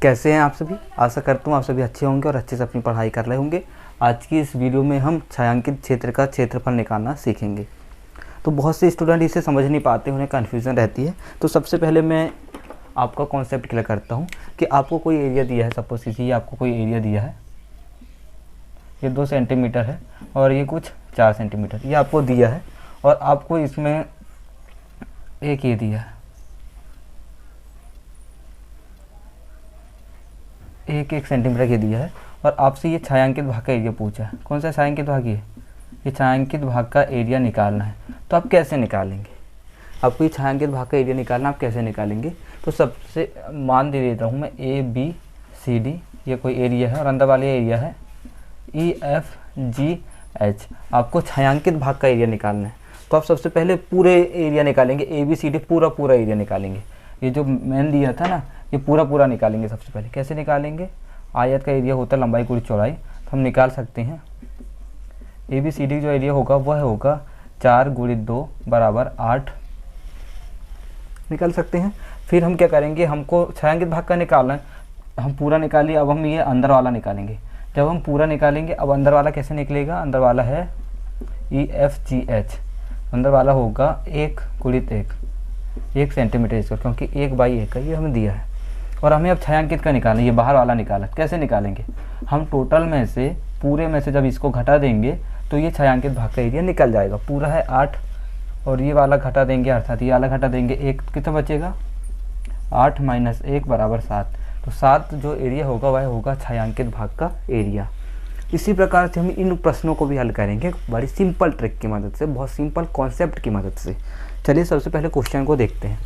कैसे हैं आप सभी। आशा करता हूँ आप सभी अच्छे होंगे और अच्छे से अपनी पढ़ाई कर रहे होंगे। आज की इस वीडियो में हम छायांकित क्षेत्र का क्षेत्रफल निकालना सीखेंगे। तो बहुत से स्टूडेंट इसे समझ नहीं पाते, उन्हें कन्फ्यूज़न रहती है। तो सबसे पहले मैं आपका कॉन्सेप्ट क्लियर करता हूँ कि आपको कोई एरिया दिया है। सपोज कीजिए आपको कोई एरिया दिया है, ये 2 सेंटीमीटर है और ये कुछ 4 सेंटीमीटर ये आपको दिया है, और आपको इसमें एक ये दिया है, एक सेंटीमीटर के दिया है, और आपसे ये छायांकित भाग का एरिया पूछा है। कौन सा छायांकित भाग ये छायांकित भाग का एरिया निकालना है। तो आप कैसे निकालेंगे? आपको ये छायांकित भाग का एरिया निकालना, आप कैसे निकालेंगे? तो सबसे मान दे देता हूँ मैं ABCD, ये कोई एरिया है और अंदर वाले एरिया है EFGH। आपको छायांकित भाग का एरिया निकालना है। तो आप सबसे पहले पूरे एरिया निकालेंगे, ABCD पूरा एरिया निकालेंगे। ये जो मैंने दिया था ना, ये पूरा निकालेंगे। सबसे पहले कैसे निकालेंगे? आयत का एरिया होता है लंबाई गुणित चौड़ाई, तो हम निकाल सकते हैं ABCD जो एरिया होगा वह होगा 4 गुणित 2 बराबर 8 निकाल सकते हैं। फिर हम क्या करेंगे, हमको छायांकित भाग का निकालना है, हम पूरा निकालिए। अब हम ये अंदर वाला निकालेंगे। जब हम पूरा निकालेंगे, अब अंदर वाला कैसे निकलेगा? अंदर वाला है EFGH, अंदर वाला होगा 1 गुणित 1 सेंटीमीटर स्क्वायर, क्योंकि 1/1 का ये हमें दिया है। और हमें अब छायांकित का निकालना है, ये बाहर वाला निकाला। कैसे निकालेंगे? हम टोटल में से, पूरे में से जब इसको घटा देंगे तो ये छायांकित भाग का एरिया निकल जाएगा। पूरा है 8 और ये वाला घटा देंगे, अर्थात ये वाला घटा देंगे, 1 कितना बचेगा? 8 माइनस 1 बराबर 7। तो 7 जो एरिया होगा वह होगा छायांकित भाग का एरिया। इसी प्रकार से हम इन प्रश्नों को भी हल करेंगे बड़ी सिंपल ट्रिक की मदद से, बहुत सिंपल कॉन्सेप्ट की मदद से। चलिए सबसे पहले क्वेश्चन को देखते हैं।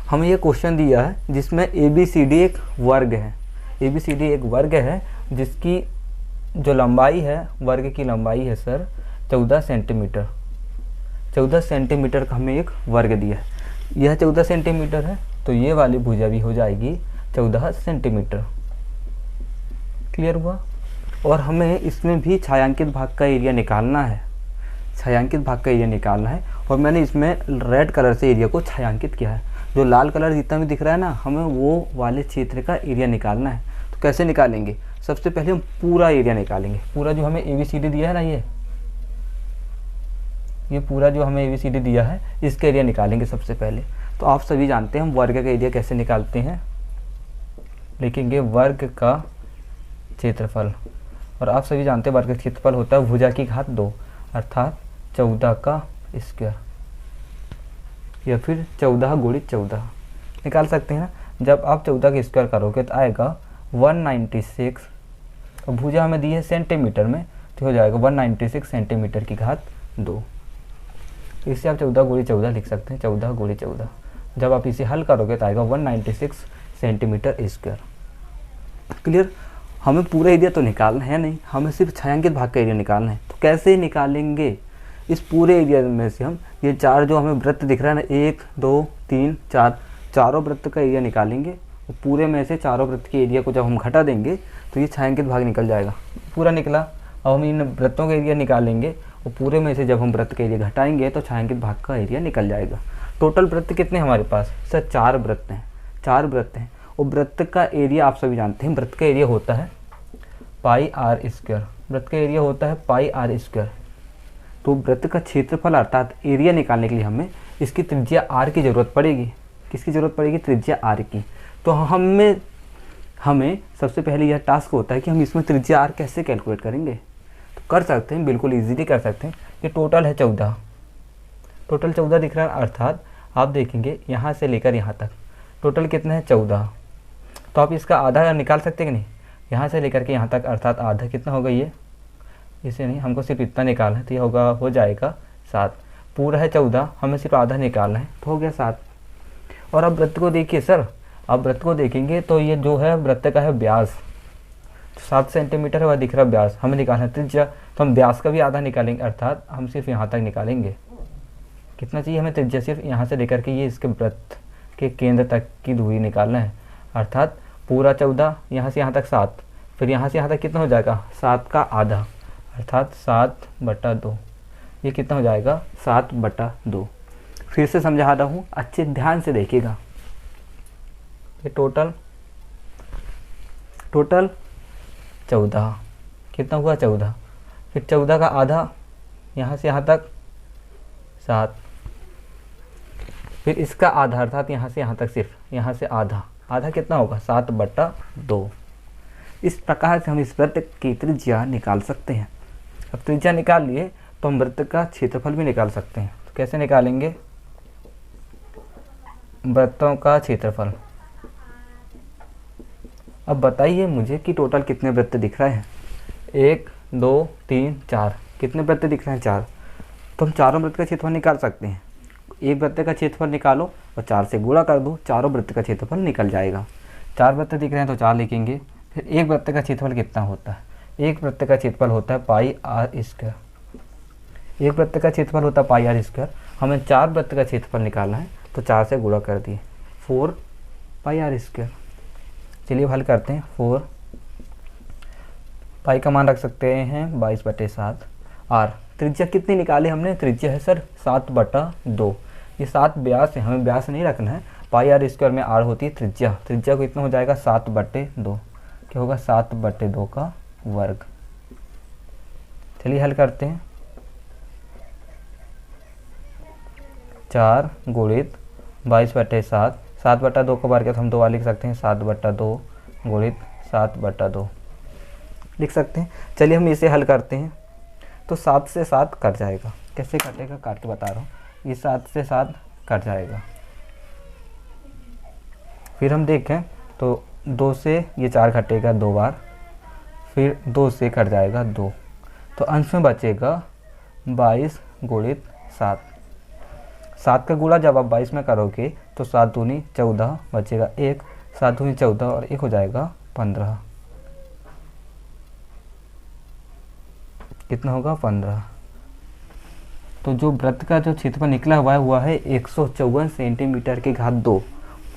हमें ये क्वेश्चन दिया है जिसमें ABCD एक वर्ग है। ABCD एक वर्ग है जिसकी जो लंबाई है, वर्ग की लंबाई है सर 14 सेंटीमीटर। 14 सेंटीमीटर का हमें एक वर्ग दिया है। यह 14 सेंटीमीटर है, तो ये वाली भुजा भी हो जाएगी 14 सेंटीमीटर। क्लियर हुआ? और हमें इसमें भी छायांकित भाग का एरिया निकालना है। छायांकित भाग का एरिया निकालना है, और मैंने इसमें रेड कलर से एरिया को छायांकित किया है। जो लाल कलर जितना भी दिख रहा है ना, हमें वो वाले क्षेत्र का एरिया निकालना है। तो कैसे निकालेंगे? सबसे पहले हम पूरा एरिया निकालेंगे। पूरा जो हमें ABCD दिया है ना, ये पूरा जो हमें ABCD दिया है, इसका एरिया निकालेंगे सबसे पहले। तो आप सभी जानते हैं हम वर्ग का एरिया कैसे निकालते हैं। लिखेंगे वर्ग का क्षेत्रफल, और आप सभी जानते हैं वर्ग का क्षेत्रफल होता है भुजा की घात 2, अर्थात 14 का स्क्वायर, या फिर 14 गुणित 14 निकाल सकते हैं ना। जब आप 14 का स्क्वायर करोगे तो आएगा 196, और भुजा हमें दी है सेंटीमीटर में, तो हो जाएगा 196 सेंटीमीटर की घात 2। इससे आप 14 गुणित 14 लिख सकते हैं, 14 गुणित 14। जब आप इसे हल करोगे तो आएगा 196 सेंटीमीटर स्क्वायर। क्लियर? हमें पूरा एरिया तो निकालना है नहीं, हमें सिर्फ छायांकित भाग का एरिया निकालना है। तो कैसे निकालेंगे? इस पूरे एरिया में से हम ये 4 जो हमें वृत्त दिख रहा है ना, 1 2 3 4, चारों वृत्त का एरिया निकालेंगे। पूरे में से चारों वृत्त के एरिया को जब हम घटा देंगे तो ये छायांकित भाग निकल जाएगा। पूरा निकला। अब हम इन वृत्तों का एरिया निकालेंगे, और पूरे में से जब हम वृत्त का एरिया घटाएंगे तो छायांकित भाग का एरिया निकल जाएगा। टोटल वृत्त कितने हमारे पास? सर 4 वृत्त हैं। 4 वृत्त हैं, और वृत्त का एरिया आप सभी जानते हैं, वृत्त का एरिया होता है πr²। वृत्त का एरिया होता है πr²। तो वृत्त का क्षेत्रफल अर्थात एरिया निकालने के लिए हमें इसकी त्रिज्या r की ज़रूरत पड़ेगी। किसकी ज़रूरत पड़ेगी? त्रिज्या r की। तो हमें सबसे पहले यह टास्क होता है कि हम इसमें त्रिज्या r कैसे कैलकुलेट करेंगे। तो कर सकते हैं, बिल्कुल इजीली कर सकते हैं। ये टोटल है 14, टोटल 14 दिख रहा है, अर्थात आप देखेंगे यहाँ से लेकर यहाँ तक टोटल कितना है? 14। तो आप इसका आधा निकाल सकते हैं कि नहीं? यहाँ से लेकर के यहाँ तक, अर्थात आधा कितना होगा? ये इसे नहीं, हमको सिर्फ इतना निकालना है, तो ये होगा, हो जाएगा 7। पूरा है 14, हमें सिर्फ आधा निकालना है, तो हो गया 7। और अब वृत्त को देखिए सर, अब वृत्त को देखेंगे तो ये जो है वृत्त का है व्यास, 7 सेंटीमीटर है, वह दिख रहा है व्यास। हमें निकालना है त्रिज्या, तो हम व्यास का भी आधा निकालेंगे, अर्थात हम सिर्फ यहाँ तक निकालेंगे। कितना चाहिए हमें त्रिज्या? सिर्फ यहाँ से लेकर के ये इसके वृत्त के केंद्र तक की दूरी निकालना है, अर्थात पूरा 14, यहाँ से यहाँ तक 7, फिर यहाँ से यहाँ तक कितना हो जाएगा? 7 का आधा, अर्थात 7/2। ये कितना हो जाएगा? 7/2। फिर से समझा रहा हूँ, अच्छे ध्यान से देखिएगा। ये टोटल टोटल 14, कितना हुआ 14। फिर 14 का आधा यहाँ से यहाँ तक 7, फिर इसका आधा अर्थात यहाँ से यहाँ तक सिर्फ यहाँ से आधा, आधा कितना होगा 7/2। इस प्रकार से हम इस वृत्त की त्रिज्या निकाल सकते हैं। अब त्रिज्या निकाल लिए तो हम वृत्त का क्षेत्रफल भी निकाल सकते हैं। तो कैसे निकालेंगे, वृत्तों का क्षेत्रफल। अब बताइए मुझे कि टोटल कितने वृत्त दिख रहे हैं। 1 2 3 4, कितने वृत्त दिख रहे हैं 4। तो हम चारों वृत्त का क्षेत्रफल निकाल सकते हैं। एक वृत्त का क्षेत्रफल निकालो और 4 से गुणा कर दो, चारों वृत्त का क्षेत्रफल निकल जाएगा। 4 वृत्त दिख रहे हैं तो 4 लिखेंगे। फिर एक वृत्त का क्षेत्रफल कितना होता है, एक वृत्त का क्षेत्रफल होता है πr²। एक वृत्त का क्षेत्रफल होता है πr²। हमें 4 वृत्त का क्षेत्रफल निकालना है तो 4 से गुणा कर दिए, 4πr²। चलिए हल करते हैं। 4 पाई का मान रख सकते हैं 22/7। आर त्रिज्या कितनी निकाली हमने, त्रिज्या है सर 7/2। ये 7 व्यास है, हमें व्यास नहीं रखना है। πr² में आर होती है त्रिज्या, त्रिज्या को इतना हो जाएगा 7/2। क्या होगा 7/2 का वर्ग। चलिए हल करते हैं। 4 गुणित 22/7, 7/2 का वर्ग है तो हम 2 बार लिख सकते हैं, 7/2 गुणित 7/2 लिख सकते हैं। चलिए हम इसे हल करते हैं। तो 7 से 7 कट जाएगा, कैसे कटेगा काट के बता रहा हूँ। ये 7 से 7 कट जाएगा। फिर हम देखें तो 2 से ये 4 कटेगा 2 बार, फिर 2 से कट जाएगा 2, तो अंश में बचेगा 22 गुणित 7। 7 का गुणा जब आप 22 में करोगे तो 7 दूनी 14 बचेगा 1, 7 दूनी 14 और 1 हो जाएगा 15। कितना होगा 15। तो जो वृत्त का जो क्षेत्रफल निकला हुआ है 154 सेंटीमीटर की घात 2।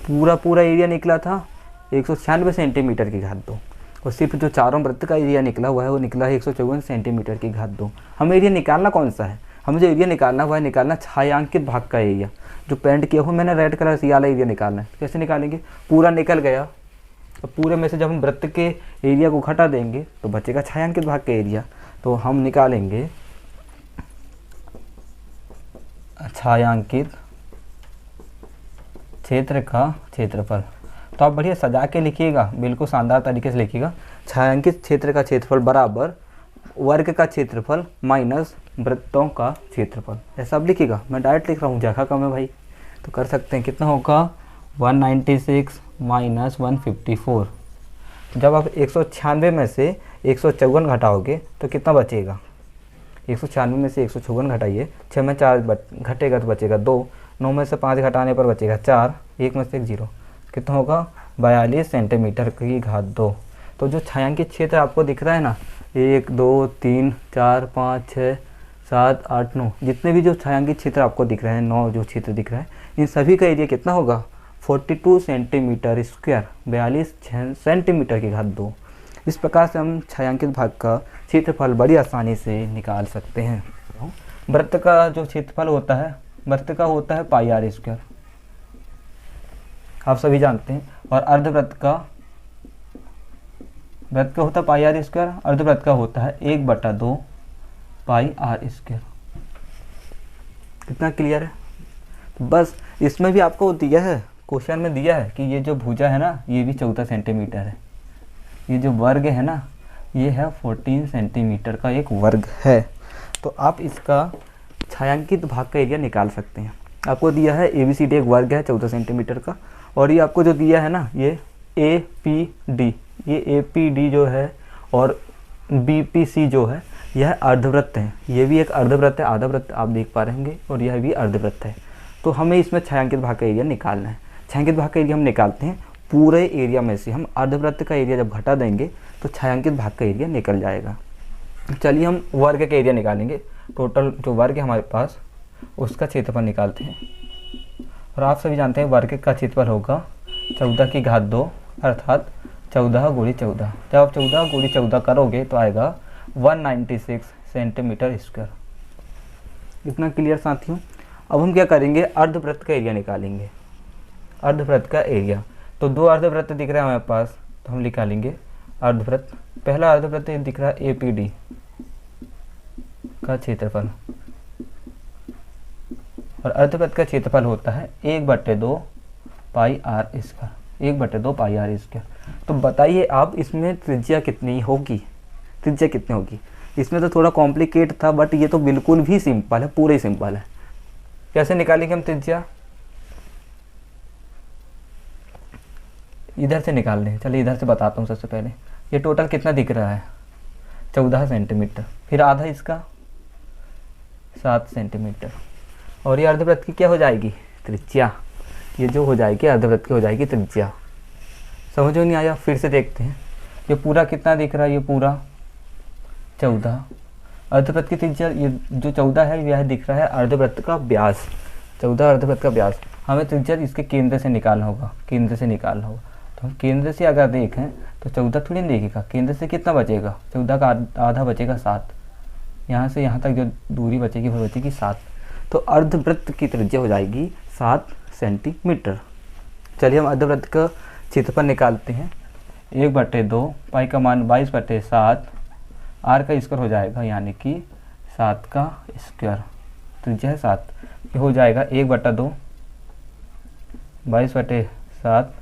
पूरा एरिया निकला था 196 सेंटीमीटर की घात 2, और सिर्फ जो चारों वृत्त का एरिया निकला हुआ है वो निकला है 154 सेंटीमीटर की घात 2। हमें एरिया निकालना कौन सा है, हमें जो एरिया निकालना हुआ है निकालना छायांकित भाग का एरिया। जो पेंट किया हुआ मैंने रेड कलर से ये वाला एरिया निकालना है। कैसे निकालेंगे, पूरा निकल गया तो पूरे में से जब हम वृत्त के एरिया को घटा देंगे तो बचेगा छायांकित भाग का एरिया। तो हम निकालेंगे छायांकित क्षेत्र का क्षेत्रफल। तो आप बढ़िया सजा के लिखिएगा, बिल्कुल शानदार तरीके से लिखिएगा। छायांकित क्षेत्र का क्षेत्रफल बराबर वर्ग का क्षेत्रफल माइनस वृत्तों का क्षेत्रफल, ऐसा आप लिखिएगा। मैं डायरेक्ट लिख रहा हूँ, जगह कम है भाई तो कर सकते हैं। कितना होगा 196 माइनस 154। जब आप 196 में से 154 घटाओगे तो कितना बचेगा, 196 में से 154 घटाइए, 6 में 4 घटेगा तो बचेगा 2, 9 में से 5 घटाने पर बचेगा 4, 1 में से 1 0। कितना होगा 42 सेंटीमीटर की घात 2। तो जो छायांकित क्षेत्र आपको दिख रहा है ना, 1 2 3 4 5 6 7 8 9, जितने भी जो छायांकित क्षेत्र आपको दिख रहे हैं, 9 जो क्षेत्र दिख रहा है, इन सभी का एरिया कितना होगा 42 सेंटीमीटर स्क्वायर, 42 सेंटीमीटर की घात 2। इस प्रकार से हम छायांकित भाग का क्षेत्रफल बड़ी आसानी से निकाल सकते हैं। वृत्त का जो क्षेत्रफल होता है, वृत्त का होता है πr², आप सभी जानते हैं। और अर्धवृत्त का होता है πr², अर्धवृत्त का होता है 1/2 πr²। कितना क्लियर है। बस इसमें भी आपको दिया है, क्वेश्चन में दिया है कि ये जो भुजा है ना ये भी 14 सेंटीमीटर है, ये जो वर्ग है ना ये है 14 सेंटीमीटर का एक वर्ग है। तो आप इसका छायांकित भाग का एरिया निकाल सकते हैं। आपको दिया है ABCD एक वर्ग है 14 सेंटीमीटर का, और ये आपको जो दिया है ना ये APD, ये APD जो है और BPC जो है यह अर्धवृत्त है। ये भी एक अर्धवृत्त है, आधा वृत्त आप देख पा रहे होंगे, और यह भी अर्धवृत्त है। तो हमें इसमें छायांकित भाग का एरिया निकालना है। छायांकित भाग का एरिया हम निकालते हैं, पूरे एरिया में से हम अर्धवृत्त का एरिया जब घटा देंगे तो छायांकित भाग का एरिया निकल जाएगा। चलिए हम वर्ग का एरिया निकालेंगे। टोटल जो वर्ग है हमारे पास उसका क्षेत्रफल निकालते हैं। और आप सभी जानते हैं वर्ग का क्षेत्रफल होगा 14 की घात 2 अर्थात 14 गुणी 14। जब आप 14 गुणी 14 करोगे तो आएगा 196 सेंटीमीटर स्क्वायर। इतना क्लियर साथियों। अब हम क्या करेंगे, अर्धवृत्त का एरिया निकालेंगे। अर्धवृत्त का एरिया, तो 2 अर्धवृत्त दिख रहे हैं हमारे पास, तो हम निकालेंगे अर्धवृत्त, पहला अर्धवृत्त दिख रहा है APD का क्षेत्रफल, और अर्धवृत्त का क्षेत्रफल होता है 1/2 pi r square, 1/2 pi r square. तो बताइए आप इसमें त्रिज्या कितनी होगी, त्रिज्या कितनी होगी। इसमें तो थोड़ा कॉम्प्लिकेट था, बट ये तो बिल्कुल भी सिंपल है, पूरा ही सिंपल है। कैसे निकालेंगे हम त्रिज्या, इधर से निकाल लें। चलिए इधर से बताता हूँ सबसे पहले। ये टोटल कितना दिख रहा है, 14 सेंटीमीटर, फिर आधा इसका 7 सेंटीमीटर, और ये अर्धवृत्त की क्या हो जाएगी, त्रिज्या। ये जो हो जाएगी अर्धवृत्त की हो जाएगी त्रिज्या। समझ में नहीं आया, फिर से देखते हैं। ये पूरा कितना दिख रहा है, ये पूरा 14। अर्धवृत्त की त्रिज्या ये जो 14 है, यह दिख रहा है अर्धवृत्त का व्यास, 14 अर्धवृत्त का व्यास। हमें त्रिज्या इसके केंद्र से निकालना होगा, केंद्र से निकालना होगा। तो हम केंद्र से अगर देखें तो 14 थोड़ी नहीं देखेगा, केंद्र से कितना बचेगा, 14 का आधा बचेगा 7। यहाँ से यहाँ तक जो दूरी बचेगी वो बचेगी 7। तो अर्धवृत्त की त्रिज्या हो जाएगी 7 सेंटीमीटर। चलिए हम अर्धवृत्त का क्षेत्रफल निकालते हैं। 1/2 पाई का मान 22/7, आर का स्क्वायर हो जाएगा, यानी कि 7 का स्क्वायर, त्रिज्या है 7। ये हो जाएगा 1/2 22/7,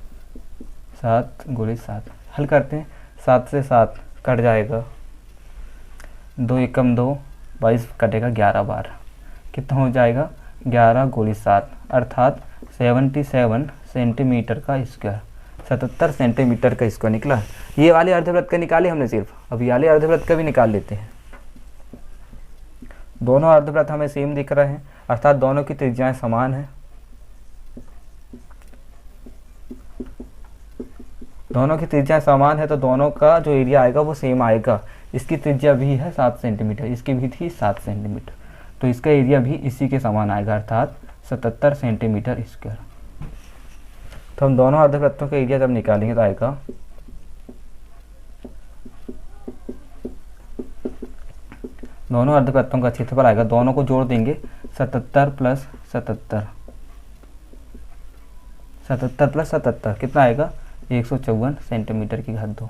7 × 7। हल करते हैं, 7 से 7 कट जाएगा, 2 एकम 2, 22 कटेगा 11 बार, कितना हो जाएगा 11 × 7, अर्थात 77 सेंटीमीटर का स्क्वायर, 77 सेंटीमीटर का स्क्वायर निकला। ये वाले अर्धवृत्त का निकाले हमने सिर्फ, अब ये वाले अर्धवृत्त का भी निकाल लेते हैं। दोनों अर्धवृत्त हमें सेम दिख रहे हैं, अर्थात दोनों की त्रिज्याएं समान हैं। दोनों की त्रिज्या समान है तो दोनों का जो एरिया आएगा वो सेम आएगा। इसकी त्रिज्या भी है 7 सेंटीमीटर, इसकी भी थी 7 सेंटीमीटर, तो इसका एरिया भी इसी के समान आएगा, अर्थात 77 सेंटीमीटर स्क्वायर। तो हम दोनों अर्धवृत्तों का एरिया जब निकालेंगे तो आएगा दोनों अर्धवृत्तों का क्षेत्रफल आएगा, दोनों को जोड़ देंगे 77 + 77, 77 + 77 कितना आएगा 154 सेंटीमीटर की घात 2।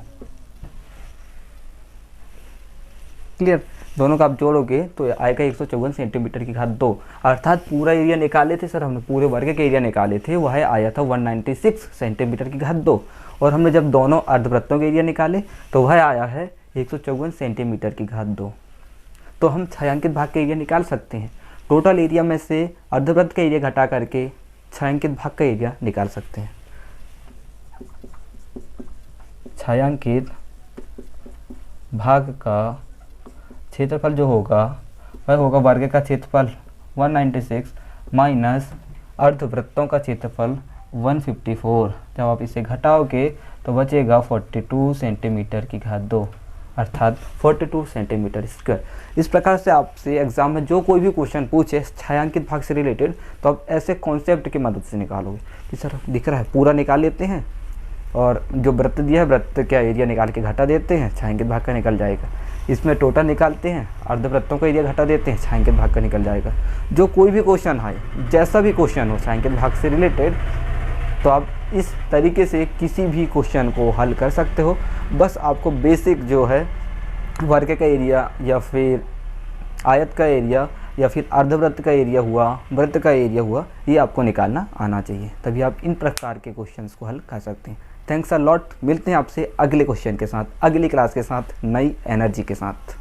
क्लियर, दोनों का आप जोड़ोगे तो आएगा 154 सेंटीमीटर की घात 2, अर्थात पूरा एरिया निकाले थे सर हमने, पूरे वर्ग के एरिया निकाले थे, वह आया था 196 सेंटीमीटर की घात 2, और हमने जब दोनों अर्धवृत्तों के एरिया निकाले तो वह आया है 154 सेंटीमीटर की घात 2। तो हम छायांकित भाग के एरिया निकाल सकते हैं, टोटल एरिया में से अर्धवृत्त का एरिया घटा करके छायांकित भाग का एरिया निकाल सकते हैं। छायांकित भाग का क्षेत्रफल जो होगा वह होगा वर्ग का क्षेत्रफल 196 माइनस अर्धवृत्तों का क्षेत्रफल 154। जब आप इसे घटाओगे तो बचेगा 42 सेंटीमीटर की घात 2, अर्थात 42 सेंटीमीटर स्क्वायर। इस प्रकार से आपसे एग्जाम में जो कोई भी क्वेश्चन पूछे छायांकित भाग से रिलेटेड, तो आप ऐसे कॉन्सेप्ट की मदद से निकालोगे कि सर दिख रहा है, पूरा निकाल लेते हैं, और जो वृत्त दिया है वृत्त का एरिया निकाल के घटा देते हैं, छायांकित भाग का निकल जाएगा। इसमें टोटल निकालते हैं, अर्धवृत्तों का एरिया घटा देते हैं, छायांकित भाग का निकल जाएगा। जो कोई भी क्वेश्चन है, जैसा भी क्वेश्चन हो छायांकित भाग से रिलेटेड, तो आप इस तरीके से किसी भी क्वेश्चन को हल कर सकते हो। बस आपको बेसिक जो है वर्ग का एरिया या फिर आयत का एरिया या फिर अर्धवृत्त का एरिया हुआ, वृत्त का एरिया हुआ, ये आपको निकालना आना चाहिए, तभी आप इन प्रकार के क्वेश्चंस को हल कर सकते हैं। थैंक्स अ लॉट, मिलते हैं आपसे अगले क्वेश्चन के साथ, अगली क्लास के साथ, नई एनर्जी के साथ।